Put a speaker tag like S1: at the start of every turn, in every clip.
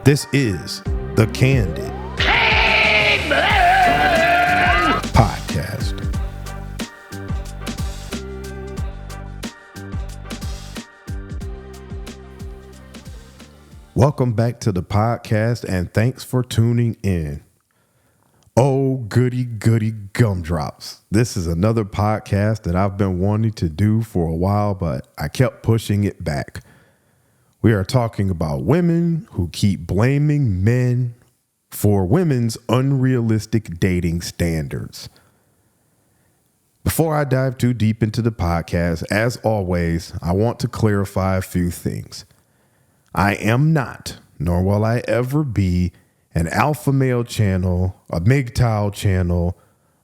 S1: This is the Candid podcast. Welcome back to the podcast, and thanks for tuning in. Oh, goody gumdrops. This is another podcast that I've been wanting to do for a while, but I kept pushing it back. We are talking about women who keep blaming men for women's unrealistic dating standards. Before I dive too deep into the podcast, as always, I want to clarify a few things. I am not, nor will I ever be, an alpha male channel, a MGTOW channel,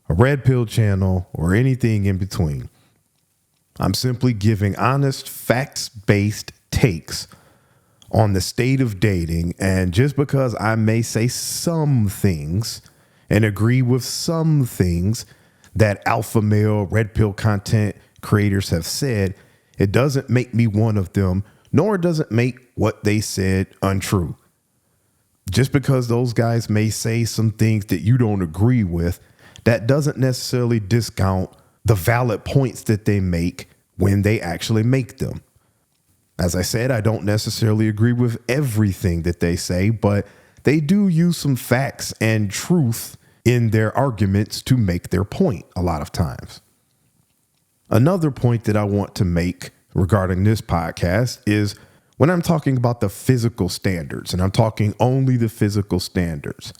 S1: a red pill channel, or anything in between. I'm simply giving honest, facts-based takes on the state of dating, and just because I may say some things and agree with some things that alpha male red pill content creators have said, it doesn't make me one of them, nor does it make what they said untrue. Just because those guys may say some things that you don't agree with, that doesn't necessarily discount the valid points that they make when they actually make them. As I said, I don't necessarily agree with everything that they say, but they do use some facts and truth in their arguments to make their point a lot of times. Another point that I want to make regarding this podcast is when I'm talking about the physical standards, and I'm talking only the physical standards,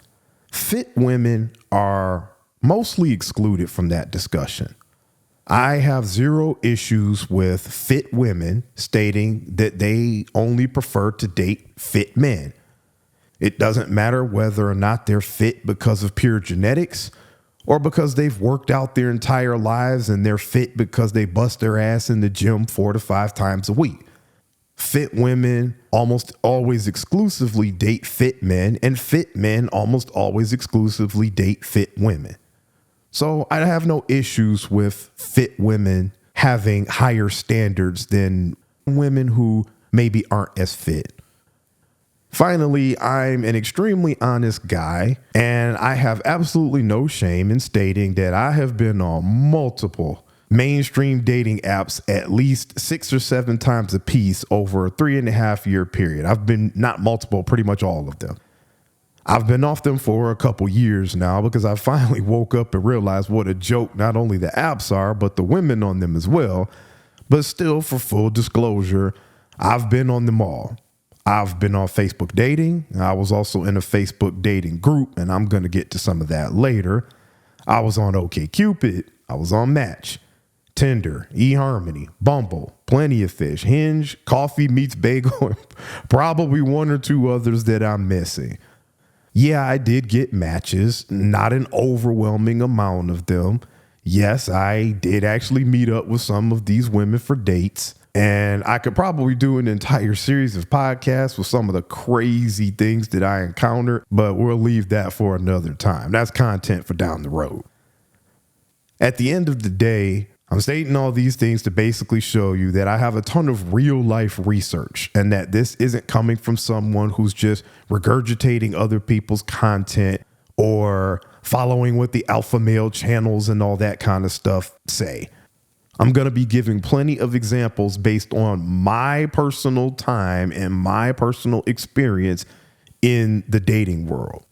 S1: fit women are mostly excluded from that discussion. I have zero issues with fit women stating that they only prefer to date fit men. It doesn't matter whether or not they're fit because of pure genetics or because they've worked out their entire lives and they're fit because they bust their ass in the gym 4 to 5 times a week. Fit women almost always exclusively date fit men, and fit men almost always exclusively date fit women. So I have no issues with fit women having higher standards than women who maybe aren't as fit. Finally, I'm an extremely honest guy, and I have absolutely no shame in stating that I have been on multiple mainstream dating apps at least 6 or 7 times a piece over a 3.5 year period. I've been not multiple, pretty much all of them. I've been off them for a couple years now because I finally woke up and realized what a joke not only the apps are, but the women on them as well. But still, for full disclosure, I've been on them all. I've been on Facebook dating. I was also in a Facebook dating group, and I'm going to get to some of that later. I was on OkCupid. I was on Match, Tinder, eHarmony, Bumble, Plenty of Fish, Hinge, Coffee Meets Bagel, and probably 1 or 2 others that I'm missing. Yeah, I did get matches, not an overwhelming amount of them. Yes, I did actually meet up with some of these women for dates, and I could probably do an entire series of podcasts with some of the crazy things that I encountered, but we'll leave that for another time. That's content for down the road. At the end of the day, I'm stating all these things to basically show you that I have a ton of real life research and that this isn't coming from someone who's just regurgitating other people's content or following what the alpha male channels and all that kind of stuff say. I'm going to be giving plenty of examples based on my personal time and my personal experience in the dating world.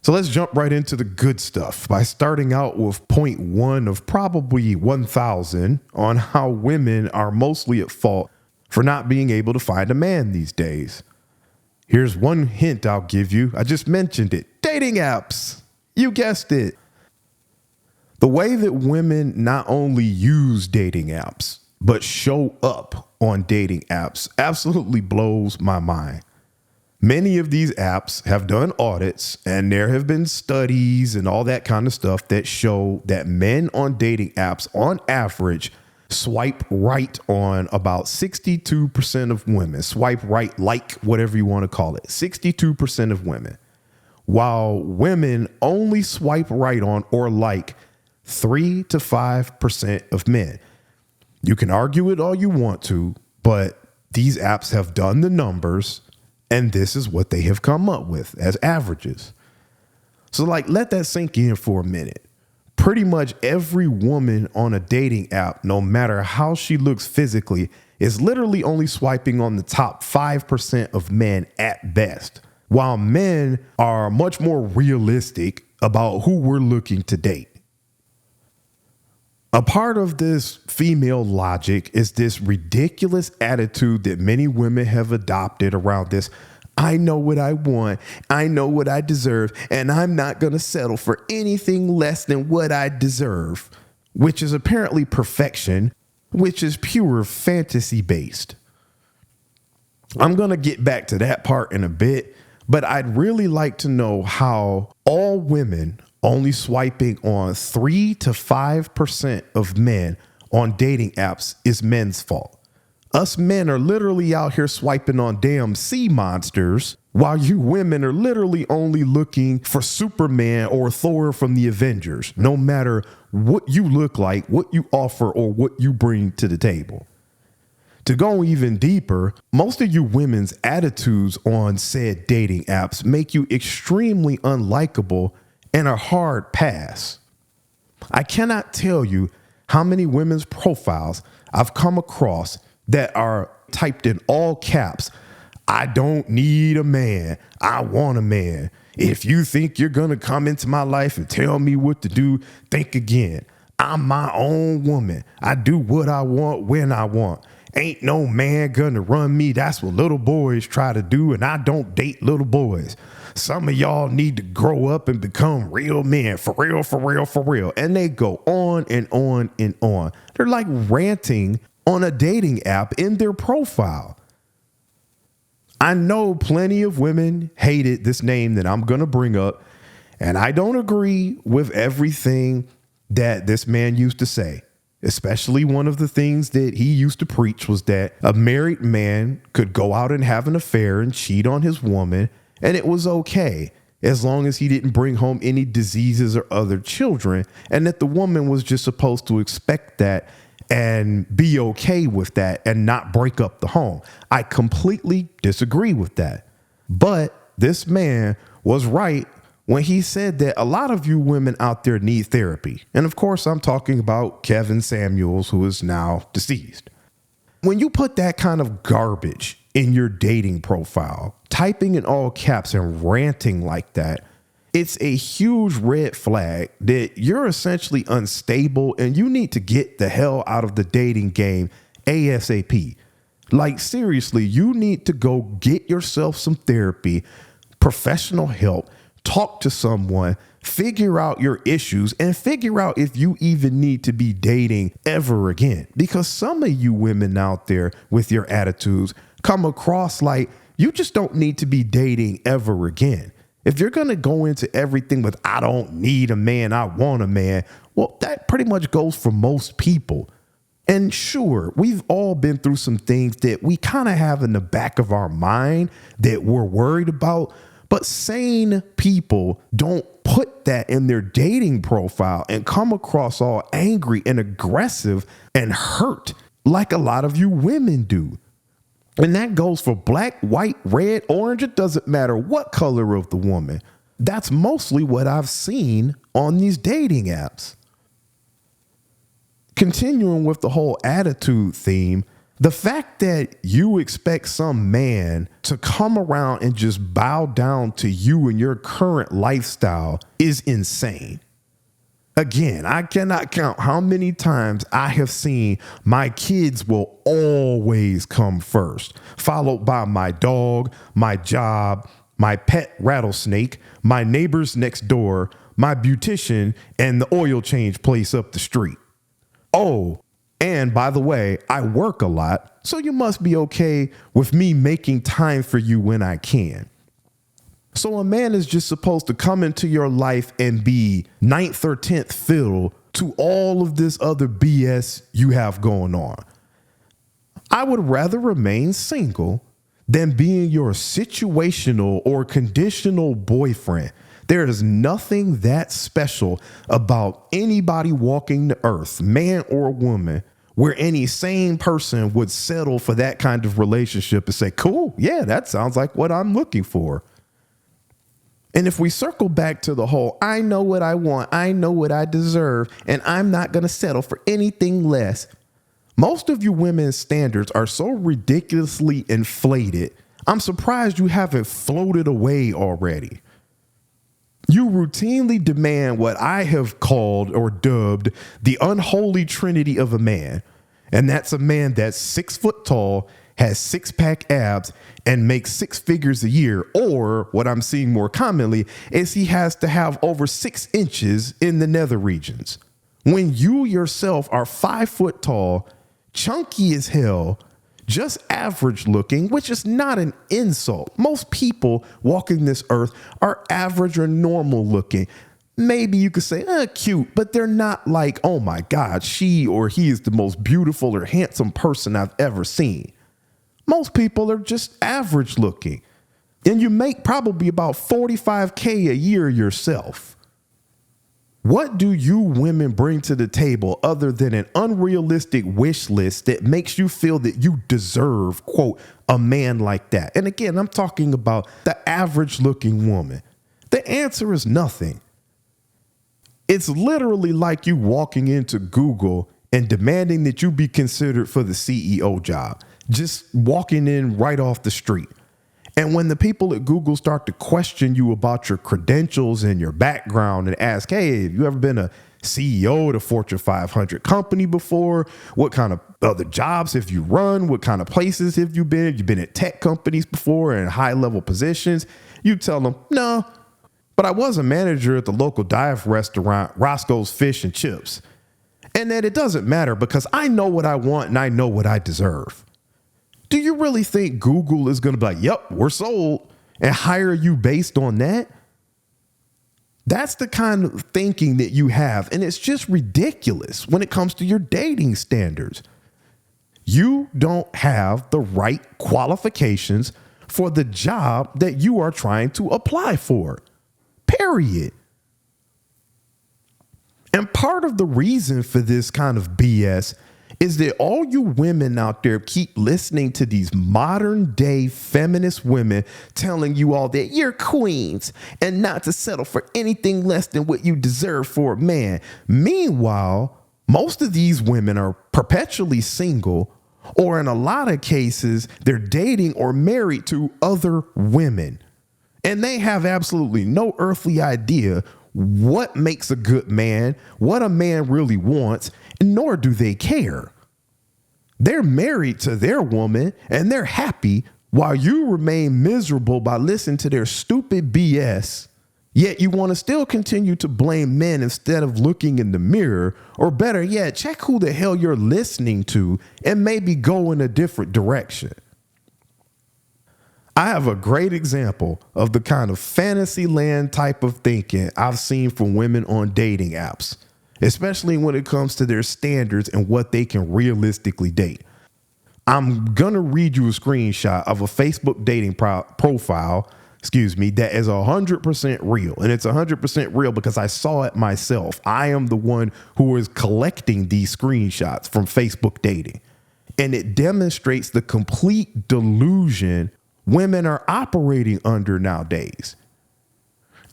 S1: So let's jump right into the good stuff by starting out with point 1 of probably 1,000 on how women are mostly at fault for not being able to find a man these days. Here's one hint I'll give you. I just mentioned it. Dating apps. You guessed it. The way that women not only use dating apps, but show up on dating apps absolutely blows my mind. Many of these apps have done audits, and there have been studies and all that kind of stuff that show that men on dating apps, on average, swipe right on about 62% of women. Swipe right, like whatever you want to call it. 62% of women. While women only swipe right on or like 3 to 5% of men. You can argue it all you want to, but these apps have done the numbers And this is what they have come up with as averages. So let that sink in for a minute. Pretty much every woman on a dating app, no matter how she looks physically, is literally only swiping on the top 5% of men at best, while men are much more realistic about who we're looking to date. A part of this female logic is this ridiculous attitude that many women have adopted around this. I know what I want, I know what I deserve, and I'm not going to settle for anything less than what I deserve, which is apparently perfection, which is pure fantasy based. I'm going to get back to that part in a bit, but I'd really like to know how all women only swiping on 3 to 5% of men on dating apps is men's fault. Us men are literally out here swiping on damn sea monsters, while you women are literally only looking for Superman or Thor from the Avengers, no matter what you look like, what you offer, or what you bring to the table. To go even deeper, most of you women's attitudes on said dating apps make you extremely unlikable and a hard pass. I cannot tell you how many women's profiles I've come across that are typed in all caps. I don't need a man. I want a man. If you think you're going to come into my life and tell me what to do, think again. I'm my own woman. I do what I want when I want. Ain't no man gonna run me. That's what little boys try to do, and I don't date little boys. Some of y'all need to grow up and become real men. For real, for real, for real. And they go on and on and on. They're like ranting on a dating app in their profile. I know plenty of women hated this name that I'm going to bring up, and I don't agree with everything that this man used to say. Especially one of the things that he used to preach was that a married man could go out and have an affair and cheat on his woman, and it was okay as long as he didn't bring home any diseases or other children, and that the woman was just supposed to expect that and be okay with that and not break up the home. I completely disagree with that. But this man was right when he said that a lot of you women out there need therapy. And of course, I'm talking about Kevin Samuels, who is now deceased. When you put that kind of garbage in your dating profile, typing in all caps and ranting like that, it's a huge red flag that you're essentially unstable and you need to get the hell out of the dating game ASAP. Like, seriously, you need to go get yourself some therapy, professional help, talk to someone, figure out your issues, and figure out if you even need to be dating ever again. Because some of you women out there with your attitudes come across like you just don't need to be dating ever again. If you're going to go into everything with, I don't need a man, I want a man, well, that pretty much goes for most people. And sure, we've all been through some things that we kind of have in the back of our mind that we're worried about. But sane people don't put that in their dating profile and come across all angry and aggressive and hurt like a lot of you women do. And that goes for black, white, red, orange. It doesn't matter what color of the woman. That's mostly what I've seen on these dating apps. Continuing with the whole attitude theme, the fact that you expect some man to come around and just bow down to you and your current lifestyle is insane. Again, I cannot count how many times I have seen my kids will always come first, followed by my dog, my job, my pet rattlesnake, my neighbors next door, my beautician, and the oil change place up the street. Oh, and by the way, I work a lot, so you must be okay with me making time for you when I can. So a man is just supposed to come into your life and be 9th or 10th fiddle to all of this other BS you have going on. I would rather remain single than being your situational or conditional boyfriend. There is nothing that special about anybody walking the earth, man or woman, where any sane person would settle for that kind of relationship and say, cool, yeah, that sounds like what I'm looking for. And if we circle back to the whole, I know what I want, I know what I deserve, and I'm not going to settle for anything less. Most of you women's standards are so ridiculously inflated, I'm surprised you haven't floated away already. You routinely demand what I have called or dubbed the unholy trinity of a man. And that's a man that's 6 foot tall, has 6-pack abs, and makes 6 figures a year. Or what I'm seeing more commonly is he has to have over 6 inches in the nether regions. When you yourself are 5 foot tall, chunky as hell, just average looking, which is not an insult. Most people walking this earth are average or normal looking. Maybe you could say, cute, but they're not like, oh my God, she or he is the most beautiful or handsome person I've ever seen. Most people are just average looking. And you make probably about $45K a year yourself. What do you women bring to the table other than an unrealistic wish list that makes you feel that you deserve, quote, a man like that? And again, I'm talking about the average looking woman. The answer is nothing. It's literally like you walking into Google and demanding that you be considered for the CEO job, just walking in right off the street. And when the people at Google start to question you about your credentials and your background and ask, hey, have you ever been a CEO of a Fortune 500 company before? What kind of other jobs have you run? What kind of places have you been? Have you been at tech companies before and high level positions? You tell them, no, but I was a manager at the local dive restaurant, Roscoe's Fish and Chips. And that it doesn't matter because I know what I want and I know what I deserve. Do you really think Google is going to be like, yep, we're sold, and hire you based on that? That's the kind of thinking that you have. And it's just ridiculous when it comes to your dating standards. You don't have the right qualifications for the job that you are trying to apply for. Period. And part of the reason for this kind of BS is that all you women out there keep listening to these modern day feminist women telling you all that you're queens and not to settle for anything less than what you deserve for a man. Meanwhile, most of these women are perpetually single, or in a lot of cases, they're dating or married to other women. And they have absolutely no earthly idea what makes a good man, what a man really wants, nor do they care. They're married to their woman and they're happy while you remain miserable by listening to their stupid BS. Yet you want to still continue to blame men instead of looking in the mirror, or better yet, check who the hell you're listening to and maybe go in a different direction. I have a great example of the kind of fantasy land type of thinking I've seen from women on dating apps, especially when it comes to their standards and what they can realistically date. I'm going to read you a screenshot of a Facebook dating profile, that is 100% real. And it's 100% real because I saw it myself. I am the one who is collecting these screenshots from Facebook dating. And it demonstrates the complete delusion women are operating under nowadays.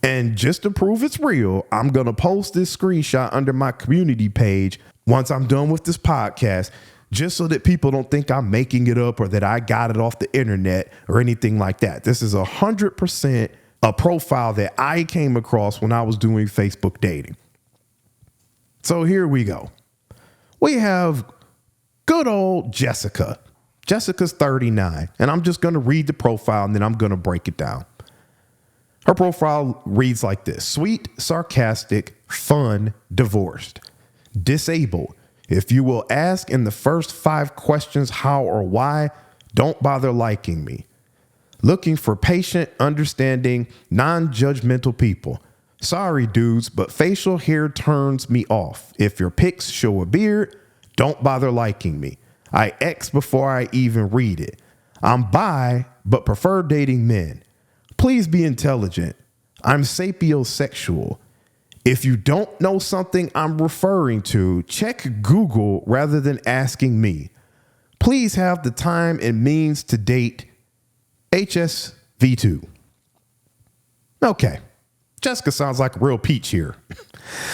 S1: And just to prove it's real, I'm going to post this screenshot under my community page once I'm done with this podcast, just so that people don't think I'm making it up or that I got it off the internet or anything like that. This is 100% a profile that I came across when I was doing Facebook dating. So here we go. We have good old Jessica. Jessica's 39, and I'm just going to read the profile and then I'm going to break it down. Her profile reads like this: sweet, sarcastic, fun, divorced, disabled. If you will ask in the first 5 questions how or why, don't bother liking me. Looking for patient, understanding, non-judgmental people. Sorry, dudes, but facial hair turns me off. If your pics show a beard, don't bother liking me. I X before I even read it. I'm bi, but prefer dating men. Please be intelligent. I'm sapiosexual. If you don't know something I'm referring to, check Google rather than asking me. Please have the time and means to date HSV2. Okay, Jessica sounds like a real peach here.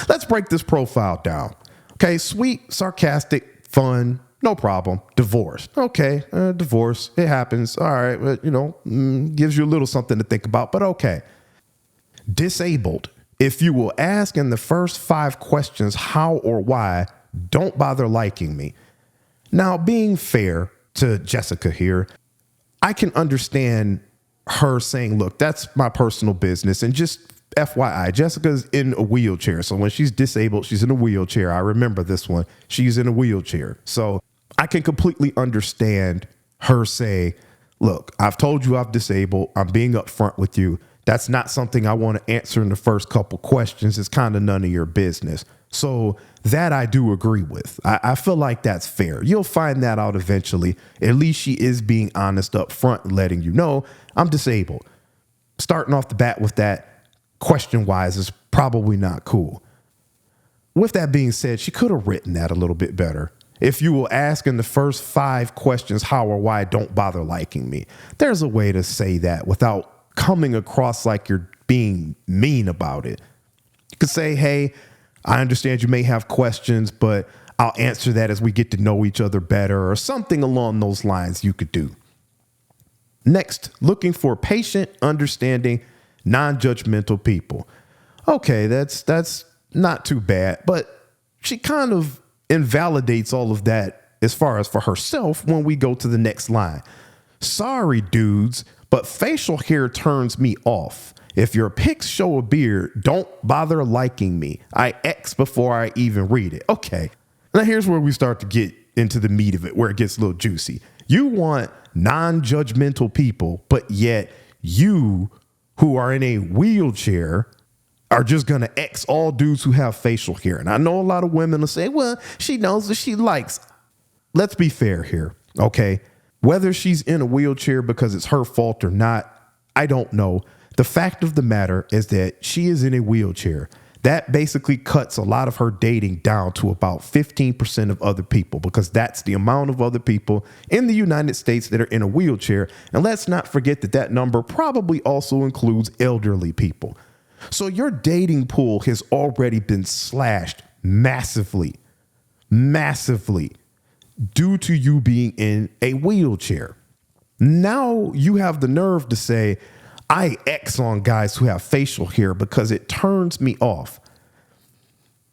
S1: Let's break this profile down. Okay, sweet, sarcastic, fun, no problem. Divorce. Okay, divorce, it happens. All right, but gives you a little something to think about, but okay. Disabled. If you will ask in the first 5 questions how or why, don't bother liking me. Now, being fair to Jessica here, I can understand her saying, look, that's my personal business. And just FYI, Jessica's in a wheelchair. So when she's disabled, she's in a wheelchair. I remember this one. She's in a wheelchair. So I can completely understand her say, look, I've told you I'm disabled. I'm being upfront with you. That's not something I want to answer in the first couple questions. It's kind of none of your business. So that I do agree with. I feel like that's fair. You'll find that out eventually. At least she is being honest up front and letting you know I'm disabled. Starting off the bat with that question wise is probably not cool. With that being said, she could have written that a little bit better. If you will ask in the first 5 questions how or why, don't bother liking me. There's a way to say that without coming across like you're being mean about it. You could say, hey, I understand you may have questions, but I'll answer that as we get to know each other better, or something along those lines you could do. Next, looking for patient, understanding, non-judgmental people. Okay, that's not too bad, but she kind of invalidates all of that as far as for herself when we go to the next line. Sorry, dudes, but facial hair turns me off. If your pics show a beard, don't bother liking me. I X before I even read it. Okay, now here's where we start to get into the meat of it, where it gets a little juicy. You want non-judgmental people, but yet you, who are in a wheelchair, are just going to X all dudes who have facial hair. And I know a lot of women will say, well, she knows what she likes. Let's be fair here, okay? Whether she's in a wheelchair because it's her fault or not, I don't know. The fact of the matter is that she is in a wheelchair. That basically cuts a lot of her dating down to about 15% of other people, because that's the amount of other people in the United States that are in a wheelchair. And let's not forget that that number probably also includes elderly people. So your dating pool has already been slashed massively due to you being in a wheelchair. Now you have the nerve to say, I X on guys who have facial hair because it turns me off.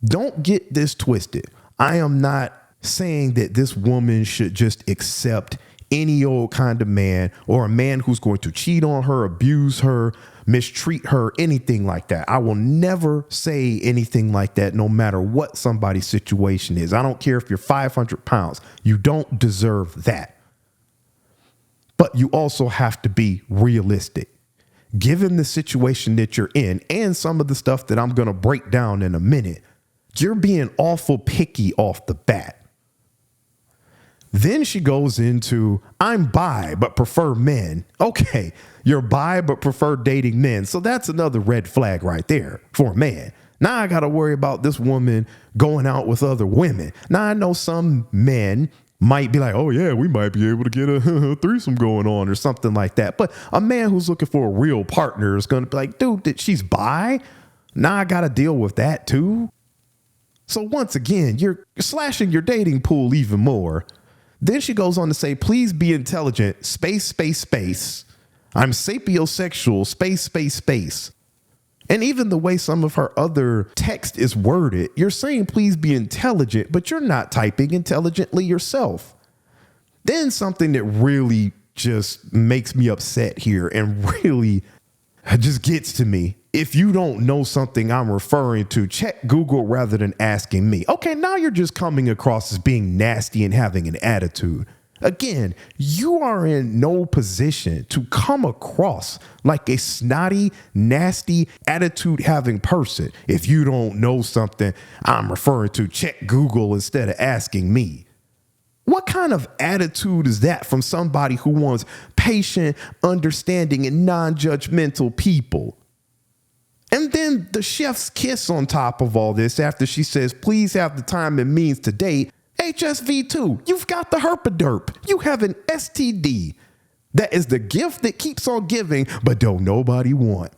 S1: Don't get this twisted. I am not saying that this woman should just accept any old kind of man, or a man who's going to cheat on her, abuse her, mistreat her, anything like that. I will never say anything like that, no matter what somebody's situation is. I don't care if you're 500 pounds. You don't deserve that. But you also have to be realistic. Given the situation that you're in and some of the stuff that I'm going to break down in a minute, you're being awful picky off the bat. Then she goes into, I'm bi, but prefer men. Okay, you're bi, but prefer dating men. So that's another red flag right there for a man. Now I got to worry about this woman going out with other women. Now I know some men might be like, oh yeah, we might be able to get a threesome going on or something like that. But a man who's looking for a real partner is going to be like, dude, she's bi? Now I got to deal with that too. So once again, you're slashing your dating pool even more. Then she goes on to say, please be intelligent, space, space, space. I'm sapiosexual, space, space, space. And even the way some of her other text is worded, you're saying, please be intelligent, but you're not typing intelligently yourself. Then something that really just makes me upset here and really just gets to me. If you don't know something I'm referring to, check Google rather than asking me. Okay, now you're just coming across as being nasty and having an attitude. Again, you are in no position to come across like a snotty, nasty, attitude-having person. If you don't know something I'm referring to, check Google instead of asking me. What kind of attitude is that from somebody who wants patient, understanding, and non-judgmental people? And then the chef's kiss on top of all this after she says, please have the time and means to date. HSV2, you've got the herpaderp. You have an STD. That is the gift that keeps on giving, but don't nobody want.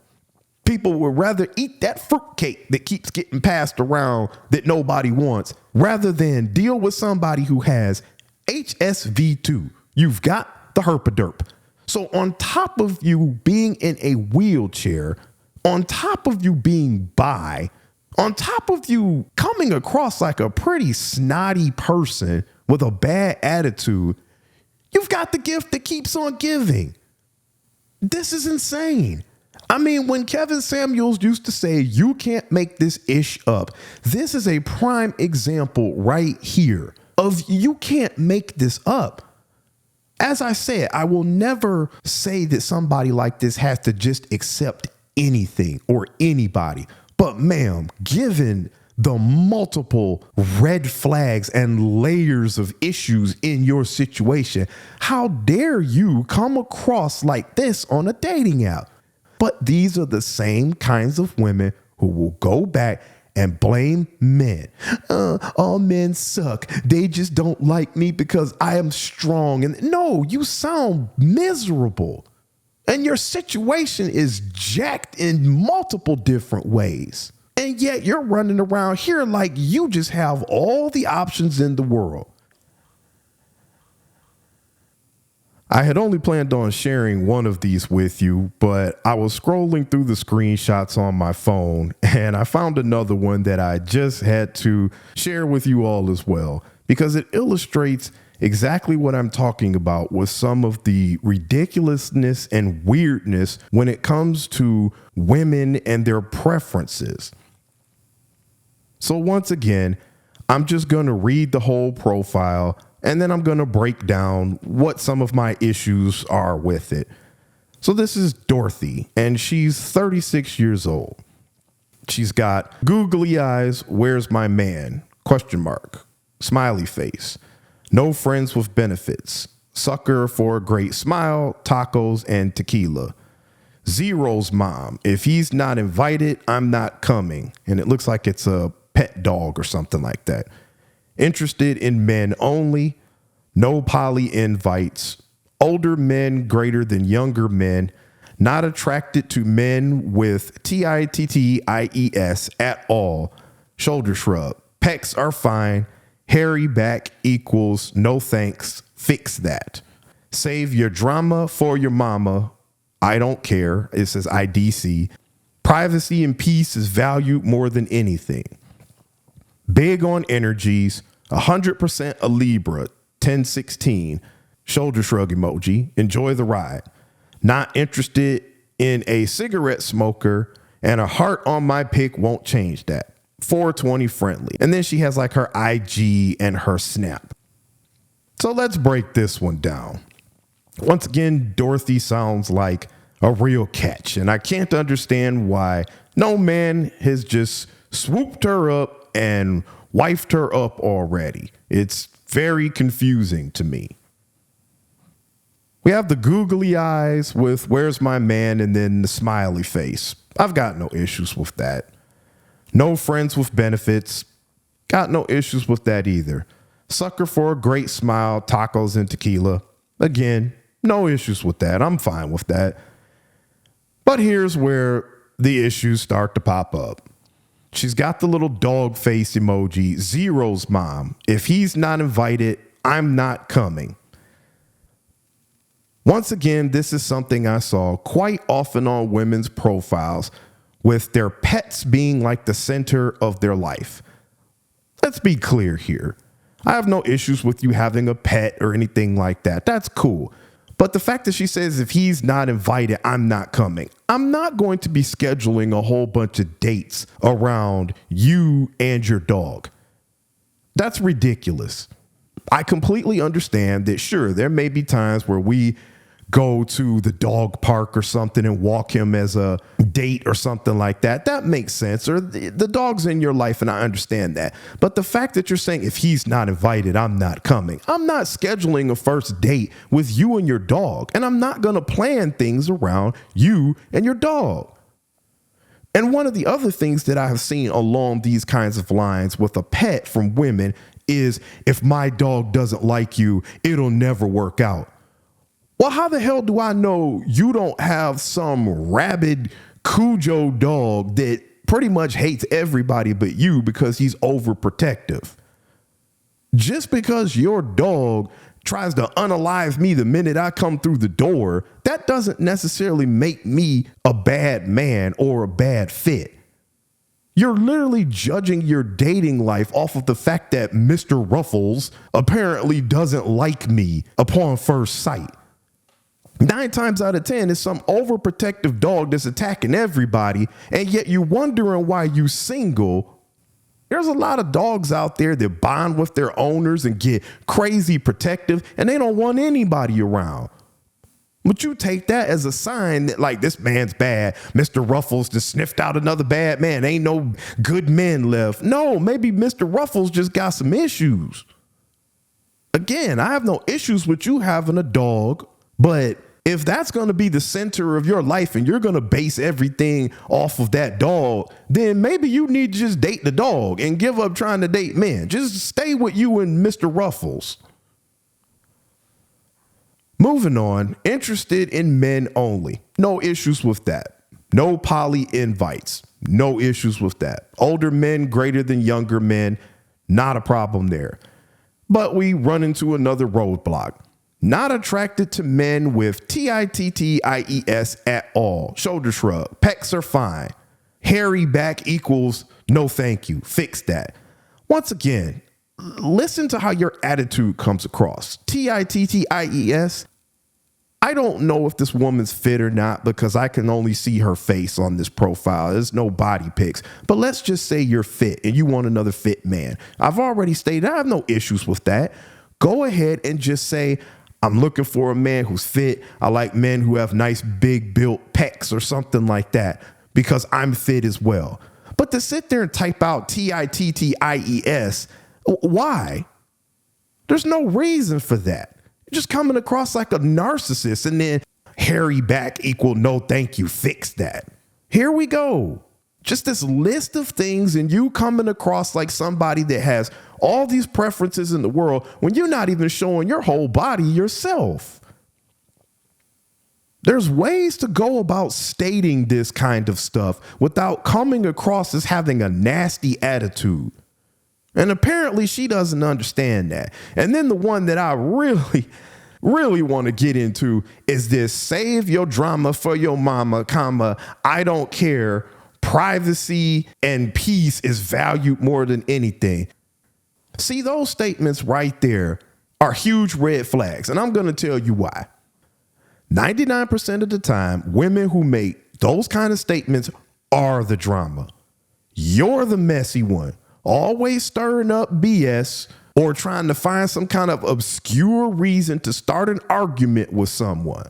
S1: People would rather eat that fruitcake that keeps getting passed around that nobody wants rather than deal with somebody who has HSV2. You've got the herpaderp. So on top of you being in a wheelchair, on top of you being bi, on top of you coming across like a pretty snotty person with a bad attitude, you've got the gift that keeps on giving. This is insane. I mean, when Kevin Samuels used to say, you can't make this ish up, this is a prime example right here of you can't make this up. As I said, I will never say that somebody like this has to just accept anything or anybody. But ma'am, given the multiple red flags and layers of issues in your situation, how dare you come across like this on a dating app? But these are the same kinds of women who will go back and blame men. All men suck. They just don't like me because I am strong. And no, you sound miserable. And your situation is jacked in multiple different ways. And yet you're running around here like you just have all the options in the world. I had only planned on sharing one of these with you, but I was scrolling through the screenshots on my phone and I found another one that I just had to share with you all as well, because it illustrates exactly what I'm talking about with some of the ridiculousness and weirdness when it comes to women and their preferences. So once again, I'm just going to read the whole profile and then I'm going to break down what some of my issues are with it. So this is Dorothy, and she's 36 years old. She's got googly eyes, where's my man? Question mark. Smiley face. No friends with benefits. Sucker for a great smile, tacos, and tequila. Zero's mom. If he's not invited, I'm not coming. And it looks like it's a pet dog or something like that. Interested in men only. No poly invites. Older men greater than younger men. Not attracted to men with TITTIES at all. Shoulder shrug. Pecs are fine. Hairy back equals no thanks. Fix that. Save your drama for your mama. I don't care. It says IDC. Privacy and peace is valued more than anything. Big on energies. 100% a Libra. 1016. Shoulder shrug emoji. Enjoy the ride. Not interested in a cigarette smoker, and a heart on my pic won't change that. 420 friendly. And then she has like her IG and her Snap. So let's break this one down. Once again, Dorothy sounds like a real catch, and I can't understand why no man has just swooped her up and wifed her up already. It's very confusing to me. We have the googly eyes with where's my man and then the smiley face. I've got no issues with that. No friends with benefits. Got no issues with that either. Sucker for a great smile, tacos and tequila. Again, no issues with that. I'm fine with that. But here's where the issues start to pop up. She's got the little dog face emoji, Zero's mom. If he's not invited, I'm not coming. Once again, this is something I saw quite often on women's profiles, with their pets being like the center of their life. Let's be clear here. I have no issues with you having a pet or anything like that. That's cool. But the fact that she says, if he's not invited, I'm not coming. I'm not going to be scheduling a whole bunch of dates around you and your dog. That's ridiculous. I completely understand that, sure, there may be times where we go to the dog park or something and walk him as a date or something like that. That makes sense. Or the dog's in your life, and I understand that. But the fact that you're saying, if he's not invited, I'm not coming. I'm not scheduling a first date with you and your dog, and I'm not going to plan things around you and your dog. And one of the other things that I have seen along these kinds of lines with a pet from women is, if my dog doesn't like you, it'll never work out. Well, how the hell do I know you don't have some rabid Cujo dog that pretty much hates everybody but you because he's overprotective? Just because your dog tries to unalive me the minute I come through the door, that doesn't necessarily make me a bad man or a bad fit. You're literally judging your dating life off of the fact that Mr. Ruffles apparently doesn't like me upon first sight. 9 times out of 10, it's some overprotective dog that's attacking everybody, and yet you're wondering why you single. There's a lot of dogs out there that bond with their owners and get crazy protective, and they don't want anybody around. But you take that as a sign that, like, this man's bad. Mr. Ruffles just sniffed out another bad man. Ain't no good men left. No, maybe Mr. Ruffles just got some issues. Again, I have no issues with you having a dog, but if that's going to be the center of your life and you're going to base everything off of that dog, then maybe you need to just date the dog and give up trying to date men. Just stay with you and Mr. Ruffles. Moving on, interested in men only. No issues with that. No poly invites. No issues with that. Older men greater than younger men. Not a problem there. But we run into another roadblock. Not attracted to men with titties at all. Shoulder shrug. Pecs are fine. Hairy back equals no thank you. Fix that. Once again, listen to how your attitude comes across. Titties. I don't know if this woman's fit or not because I can only see her face on this profile. There's no body pics. But let's just say you're fit and you want another fit man. I've already stated I have no issues with that. Go ahead and just say, I'm looking for a man who's fit. I like men who have nice big built pecs or something like that because I'm fit as well. But to sit there and type out titties, why? There's no reason for that. You're just coming across like a narcissist, and then hairy back equal no thank you. Fix that. Here we go. Just this list of things and you coming across like somebody that has all these preferences in the world when you're not even showing your whole body yourself. There's ways to go about stating this kind of stuff without coming across as having a nasty attitude. And apparently she doesn't understand that. And then the one that I really want to get into is this: save your drama for your mama, I don't care. Privacy and peace is valued more than anything. See, those statements right there are huge red flags. And I'm going to tell you why. 99% of the time, women who make those kind of statements are the drama. You're the messy one, always stirring up BS or trying to find some kind of obscure reason to start an argument with someone.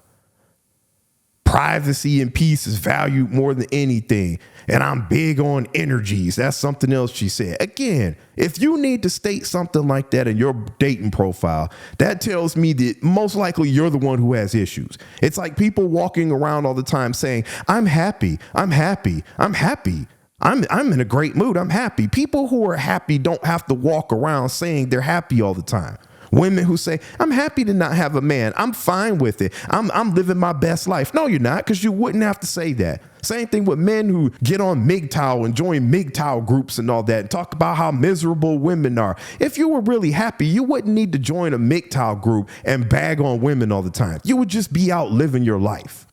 S1: Privacy and peace is valued more than anything. And I'm big on energies. That's something else she said. Again, if you need to state something like that in your dating profile, that tells me that most likely you're the one who has issues. It's like people walking around all the time saying, I'm happy, I'm happy, I'm happy. I'm in a great mood, I'm happy. People who are happy don't have to walk around saying they're happy all the time. Women who say, I'm happy to not have a man. I'm fine with it. I'm living my best life. No, you're not, because you wouldn't have to say that. Same thing with men who get on MGTOW and join MGTOW groups and all that and talk about how miserable women are. If you were really happy, you wouldn't need to join a MGTOW group and bag on women all the time. You would just be out living your life.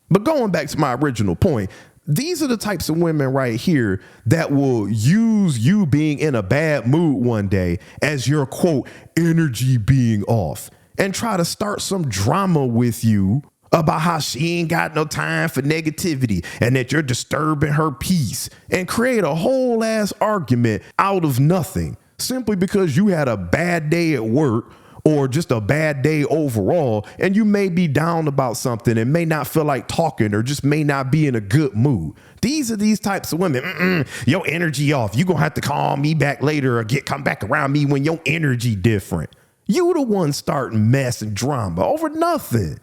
S1: But going back to my original point, these are the types of women right here that will use you being in a bad mood one day as your, quote, energy being off and try to start some drama with you about how she ain't got no time for negativity and that you're disturbing her peace and create a whole ass argument out of nothing simply because you had a bad day at work or just a bad day overall, and you may be down about something and may not feel like talking or just may not be in a good mood. These are these types of women. Your energy off. You're going to have to call me back later or come back around me when your energy different. You the one starting mess and drama over nothing.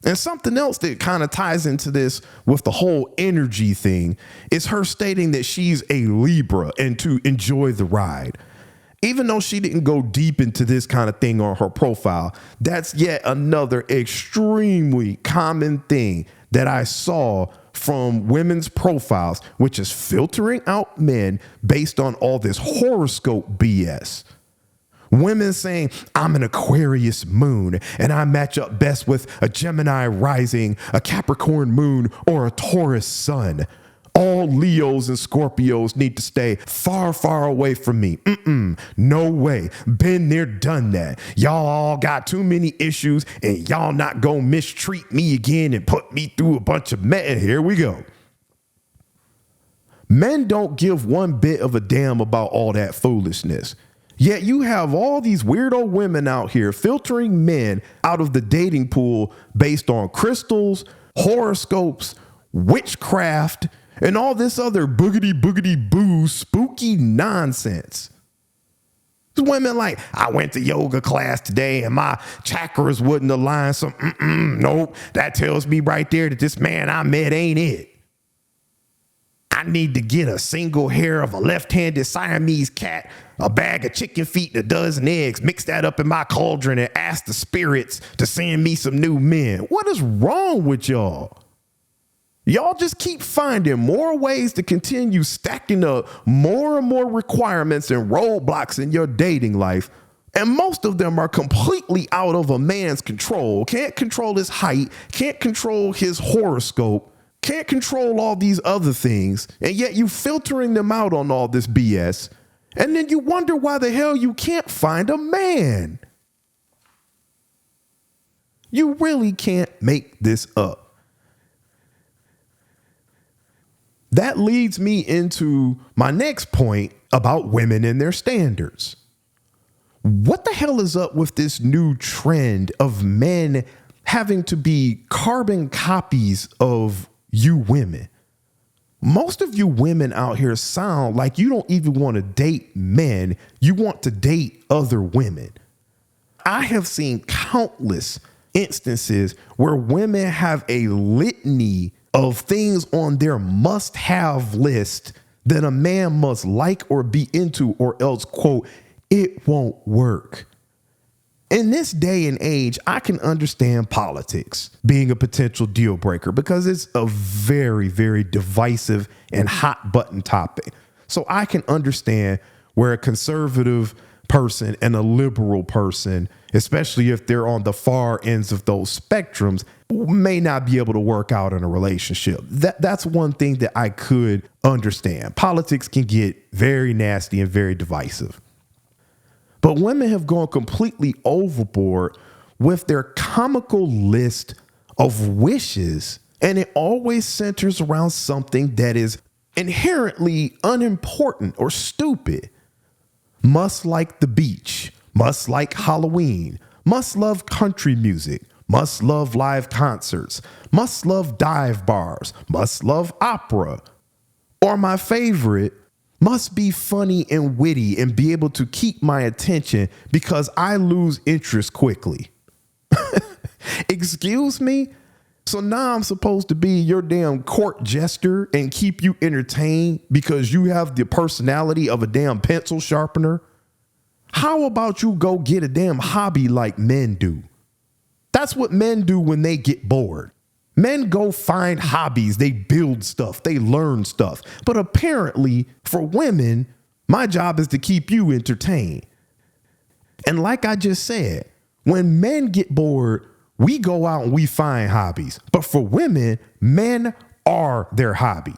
S1: And something else that kind of ties into this with the whole energy thing is her stating that she's a Libra and to enjoy the ride. Even though she didn't go deep into this kind of thing on her profile, that's yet another extremely common thing that I saw from women's profiles, which is filtering out men based on all this horoscope BS. Women saying, I'm an Aquarius moon and I match up best with a Gemini rising, a Capricorn moon, or a Taurus sun. All Leos and Scorpios need to stay far, far away from me. No way. Been there, done that. Y'all all got too many issues and y'all not gonna mistreat me again and put me through a bunch of Here we go. Men don't give one bit of a damn about all that foolishness. Yet you have all these weirdo women out here filtering men out of the dating pool based on crystals, horoscopes, witchcraft, and all this other boogity boo spooky nonsense. Women like, I went to yoga class today and my chakras wouldn't align. So nope, that tells me right there that this man I met ain't it. I need to get a single hair of a left-handed Siamese cat, a bag of chicken feet, and a dozen eggs, mix that up in my cauldron and ask the spirits to send me some new men. What is wrong with y'all? Y'all just keep finding more ways to continue stacking up more and more requirements and roadblocks in your dating life. And most of them are completely out of a man's control. Can't control his height, can't control his horoscope, can't control all these other things. And yet you filtering them out on all this BS. And then you wonder why the hell you can't find a man. You really can't make this up. That leads me into my next point about women and their standards. What the hell is up with this new trend of men having to be carbon copies of you women? Most of you women out here sound like you don't even want to date men. You want to date other women. I have seen countless instances where women have a litany of things on their must-have list that a man must like or be into, or else, quote, it won't work. In this day and age, I can understand politics being a potential deal breaker because it's a very, very divisive and hot button topic. So I can understand where a conservative person and a liberal person, especially if they're on the far ends of those spectrums, may not be able to work out in a relationship. That's one thing that I could understand. Politics can get very nasty and very divisive. But women have gone completely overboard with their comical list of wishes, and it always centers around something that is inherently unimportant or stupid. Must like the beach, must like Halloween, must love country music, must love live concerts, must love dive bars, must love opera, or my favorite, must be funny and witty and be able to keep my attention because I lose interest quickly. Excuse me? So now I'm supposed to be your damn court jester and keep you entertained because you have the personality of a damn pencil sharpener? How about you go get a damn hobby like men do? That's what men do when they get bored. Men go find hobbies, they build stuff, they learn stuff. But apparently for women, my job is to keep you entertained. And like I just said, when men get bored, we go out and we find hobbies. But for women, men are their hobby.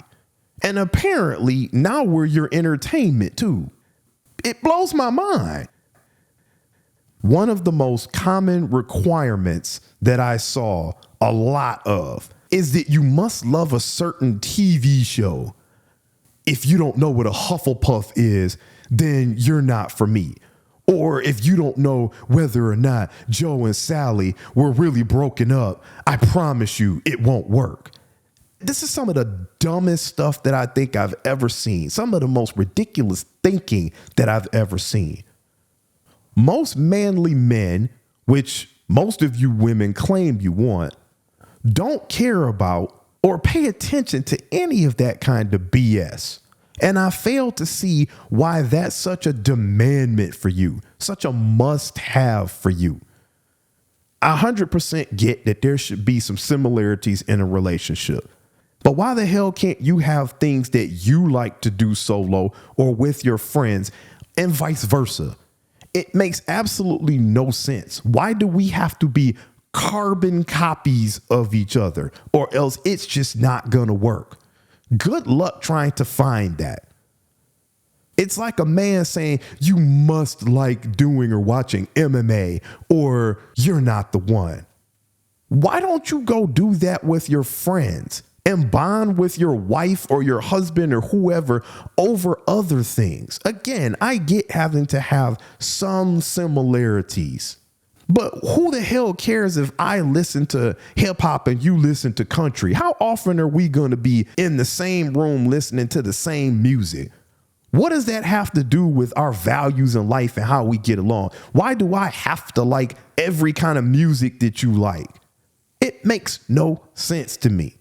S1: And apparently now we're your entertainment too. It blows my mind. One of the most common requirements that I saw a lot of is that you must love a certain TV show. If you don't know what a Hufflepuff is, then you're not for me. Or if you don't know whether or not Joe and Sally were really broken up, I promise you it won't work. This is some of the dumbest stuff that I think I've ever seen. Some of the most ridiculous thinking that I've ever seen. Most manly men, which most of you women claim you want, don't care about or pay attention to any of that kind of BS. And I fail to see why that's such a demandment for you, such a must have for you. I 100% get that there should be some similarities in a relationship. But why the hell can't you have things that you like to do solo or with your friends and vice versa? It makes absolutely no sense. Why do we have to be carbon copies of each other, or else it's just not going to work? Good luck trying to find that. It's like a man saying you must like doing or watching MMA or you're not the one. Why don't you go do that with your friends and bond with your wife or your husband or whoever over other things? Again, I get having to have some similarities, but who the hell cares if I listen to hip hop and you listen to country? How often are we going to be in the same room listening to the same music? What does that have to do with our values in life and how we get along? Why do I have to like every kind of music that you like? It makes no sense to me.